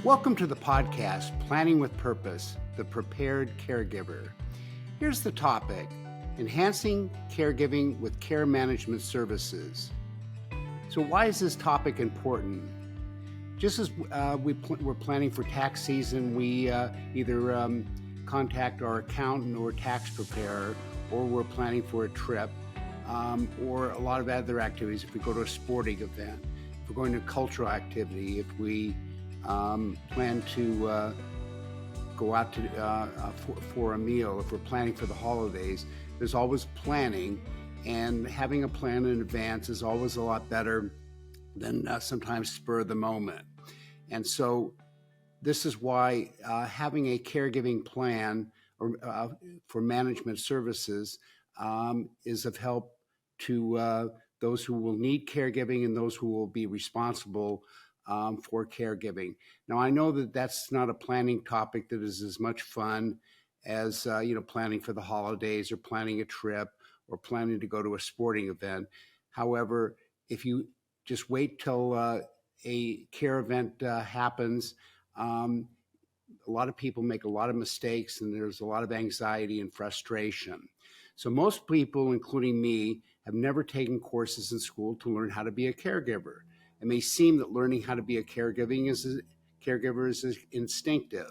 Welcome to the podcast, Planning with Purpose, the Prepared Caregiver. Here's the topic, enhancing caregiving with care management services. So why is this topic important? Just as we're planning for tax season, we either contact our accountant or tax preparer, or we're planning for a trip, or a lot of other activities. If we go to a sporting event, if we're going to a cultural activity, if we plan to go out to for a meal, if we're planning for the holidays, there's always planning, and having a plan in advance is always a lot better than sometimes spur of the moment. And so this is why having a caregiving plan for management services is of help to those who will need caregiving and those who will be responsible for caregiving. Now, I know that that's not a planning topic that is as much fun as planning for the holidays or planning a trip or planning to go to a sporting event. However, if you just wait till a care event happens, a lot of people make a lot of mistakes, and there's a lot of anxiety and frustration. So most people, including me, have never taken courses in school to learn how to be a caregiver. It may seem that learning how to be a caregiver is instinctive.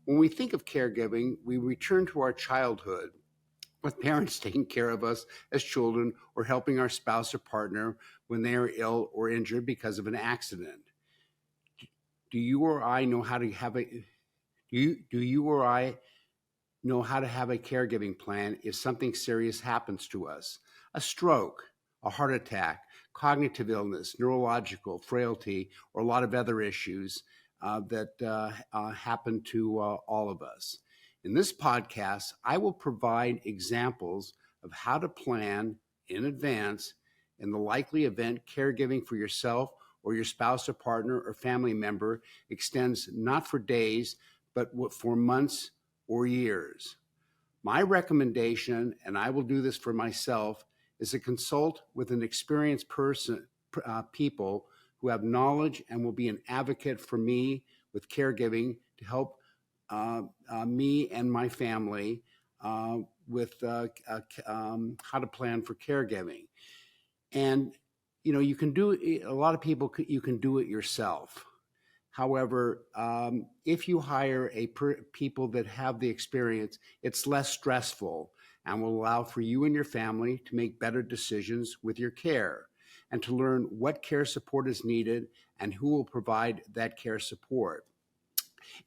When we think of caregiving, we return to our childhood, with parents taking care of us as children or helping our spouse or partner when they are ill or injured because of an accident. Do you or I know how to have a caregiving plan if something serious happens to us? A stroke, a heart attack, cognitive illness, neurological frailty, or a lot of other issues that happen to all of us. In this podcast, I will provide examples of how to plan in advance in the likely event caregiving for yourself or your spouse or partner or family member extends not for days, but for months or years. My recommendation, and I will do this for myself, is to consult with an experienced people who have knowledge and will be an advocate for me with caregiving to help me and my family with how to plan for caregiving. And you can do it. A lot of people, you can do it yourself. However, if you hire people that have the experience, it's less stressful and will allow for you and your family to make better decisions with your care and to learn what care support is needed and who will provide that care support.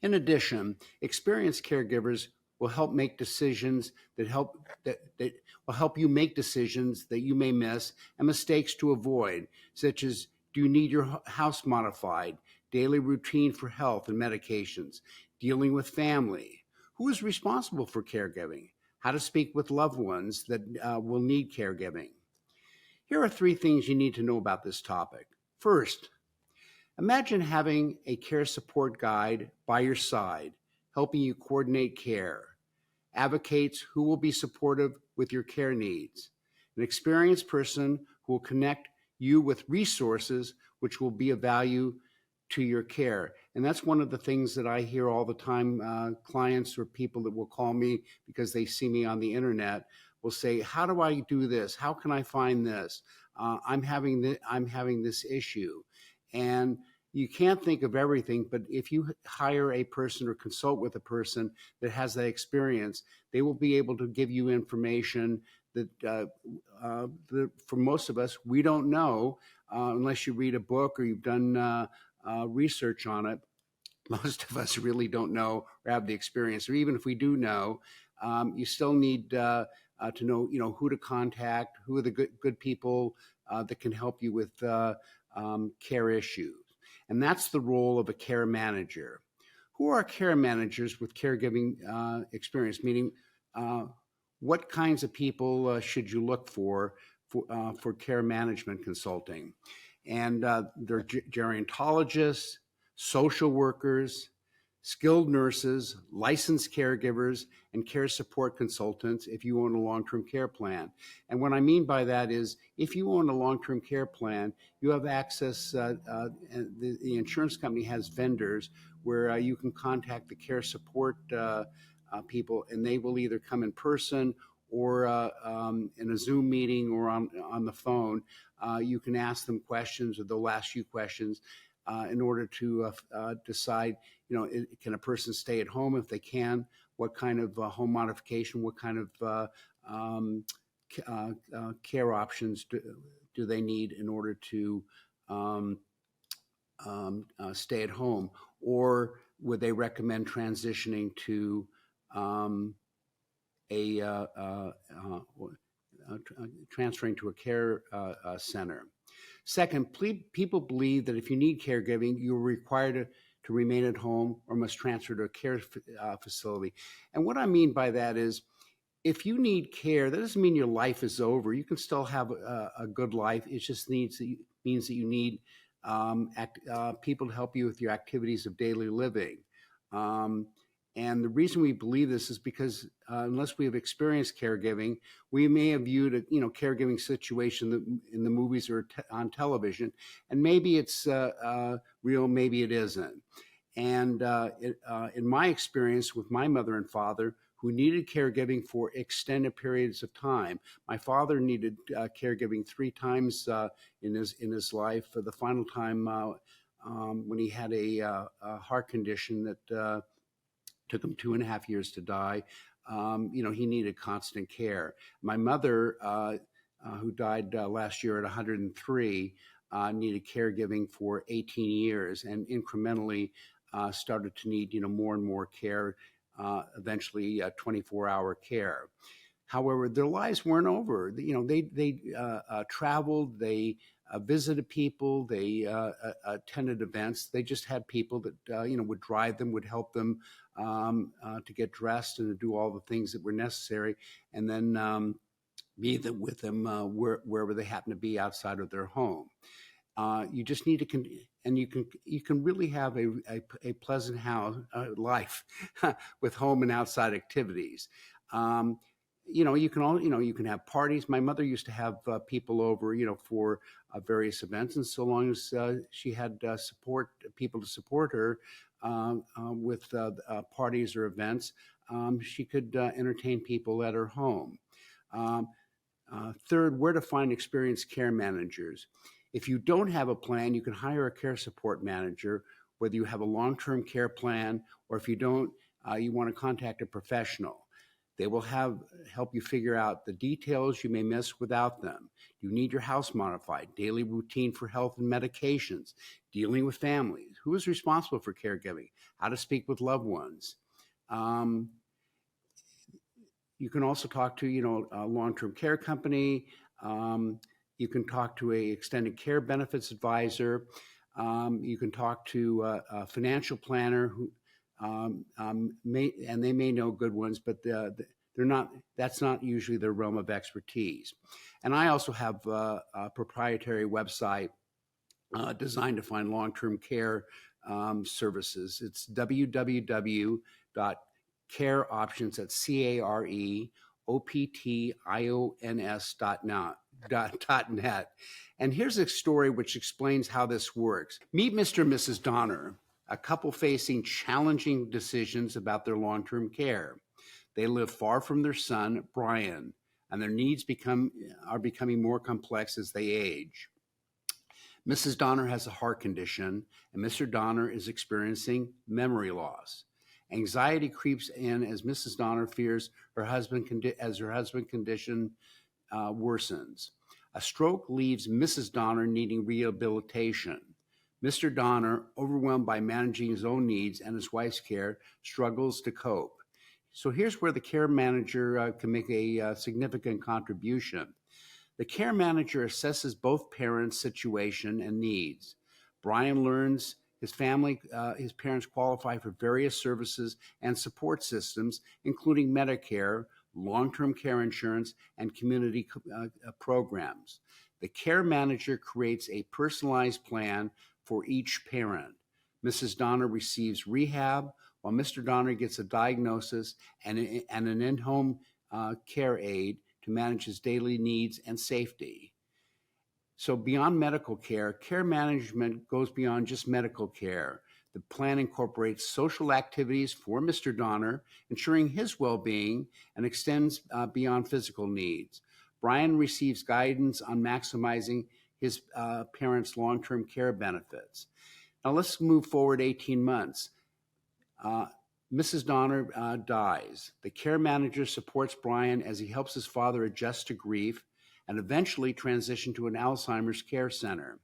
In addition, experienced caregivers will help make decisions that will help you make decisions that you may miss and mistakes to avoid, such as, do you need your house modified, daily routine for health and medications, dealing with family, who is responsible for caregiving, how to speak with loved ones that will need caregiving. Here are 3 things you need to know about this topic. First, imagine having a care support guide by your side, helping you coordinate care, advocates who will be supportive with your care needs, an experienced person who will connect you with resources which will be of value to your care. And that's one of the things that I hear all the time. Clients or people that will call me because they see me on the internet will say, how do I do this? How can I find this? I'm having this issue. And you can't think of everything, but if you hire a person or consult with a person that has that experience, they will be able to give you information that for most of us, we don't know unless you read a book or you've done research on it. Most of us really don't know or have the experience, or even if we do know, you still need to know, who to contact, who are the good people that can help you with care issues. And that's the role of a care manager. Who are care managers with caregiving experience? Meaning, what kinds of people should you look for care management consulting? And they're gerontologists, social workers, skilled nurses, licensed caregivers, and care support consultants if you own a long-term care plan. And what I mean by that is if you own a long-term care plan, you have access, the insurance company has vendors where you can contact the care support people, and they will either come in person or in a Zoom meeting or on the phone. You can ask them questions, or they'll ask you questions in order to decide, can a person stay at home? If they can, what kind of home modification, what kind of care options do they need in order to stay at home? Or would they recommend transitioning to transferring to a care center? Second, people believe that if you need caregiving, you're required to remain at home or must transfer to a care facility. And what I mean by that is, if you need care, that doesn't mean your life is over. You can still have a good life. It just means that you need people to help you with your activities of daily living. And the reason we believe this is because unless we have experienced caregiving, we may have viewed a caregiving situation in the movies or on television, and maybe it's real, maybe it isn't. And in my experience with my mother and father, who needed caregiving for extended periods of time, my father needed caregiving 3 times in his life. For the final time when he had a heart condition that took him 2.5 years to die. He needed constant care. My mother, who died last year at 103, needed caregiving for 18 years and incrementally started to need, more and more care, eventually 24-hour care. However, their lives weren't over. They traveled, they visited people, they attended events. They just had people that would drive them, would help them to get dressed and to do all the things that were necessary, and then be with them wherever they happen to be outside of their home. You just need to, and you can really have a pleasant life with home and outside activities. You can have parties. My mother used to have people over, for various events, and so long as she had people to support her with parties or events, she could entertain people at her home. Third, where to find experienced care managers. If you don't have a plan, you can hire a care support manager, whether you have a long-term care plan or if you don't, you want to contact a professional. They will help you figure out the details you may miss without them. You need your house modified, daily routine for health and medications, dealing with families, who is responsible for caregiving, how to speak with loved ones. You can also talk to, a long-term care company. You can talk to a extended care benefits advisor. You can talk to a financial planner who they may know good ones, but that's not usually their realm of expertise. And I also have a proprietary website designed to find long-term care services. It's www.careoptions, that's careoptions.net. And here's a story which explains how this works. Meet Mr. and Mrs. Donnor, a couple facing challenging decisions about their long-term care. They live far from their son, Brian, and their needs are becoming more complex as they age. Mrs. Donnor has a heart condition, and Mr. Donnor is experiencing memory loss. Anxiety creeps in as Mrs. Donnor fears her husband's condition worsens. A stroke leaves Mrs. Donnor needing rehabilitation. Mr. Donnor, overwhelmed by managing his own needs and his wife's care, struggles to cope. So here's where the care manager can make a significant contribution. The care manager assesses both parents' situation and needs. Brian learns his parents qualify for various services and support systems, including Medicare, long-term care insurance, and community programs. The care manager creates a personalized plan for each parent. Mrs. Donnor receives rehab, while Mr. Donnor gets a diagnosis and an in-home care aide to manage his daily needs and safety. So beyond medical care, care management goes beyond just medical care. The plan incorporates social activities for Mr. Donnor, ensuring his well-being, and extends beyond physical needs. Brian receives guidance on maximizing his parents' long-term care benefits. Now let's move forward 18 months. Mrs. Donnor dies. The care manager supports Brian as he helps his father adjust to grief and eventually transition to an Alzheimer's care center.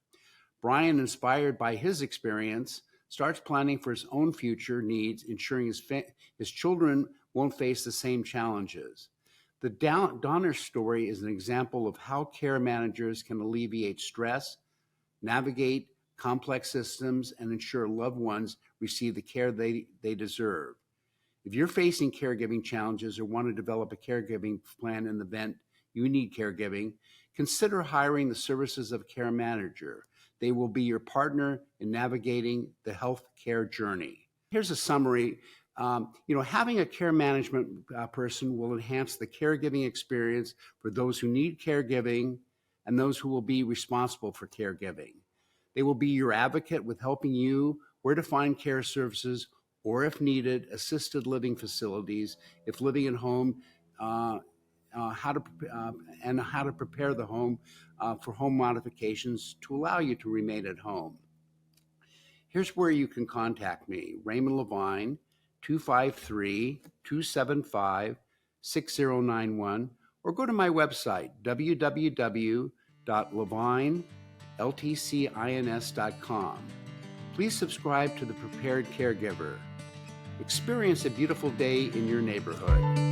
Brian, inspired by his experience, starts planning for his own future needs, ensuring his children won't face the same challenges. The Donner story is an example of how care managers can alleviate stress, navigate complex systems, and ensure loved ones receive the care they deserve. If you're facing caregiving challenges or want to develop a caregiving plan in the event you need caregiving, consider hiring the services of a care manager. They will be your partner in navigating the health care journey. Here's a summary. Having a care management person will enhance the caregiving experience for those who need caregiving and those who will be responsible for caregiving. They will be your advocate with helping you where to find care services or, if needed, assisted living facilities, if living at home, how to prepare the home for home modifications to allow you to remain at home. Here's where you can contact me, Raymond Lavine, 253-275-6091, or go to my website, www.lavineltcins.com. Please subscribe to The Prepared Caregiver. Experience a beautiful day in your neighborhood.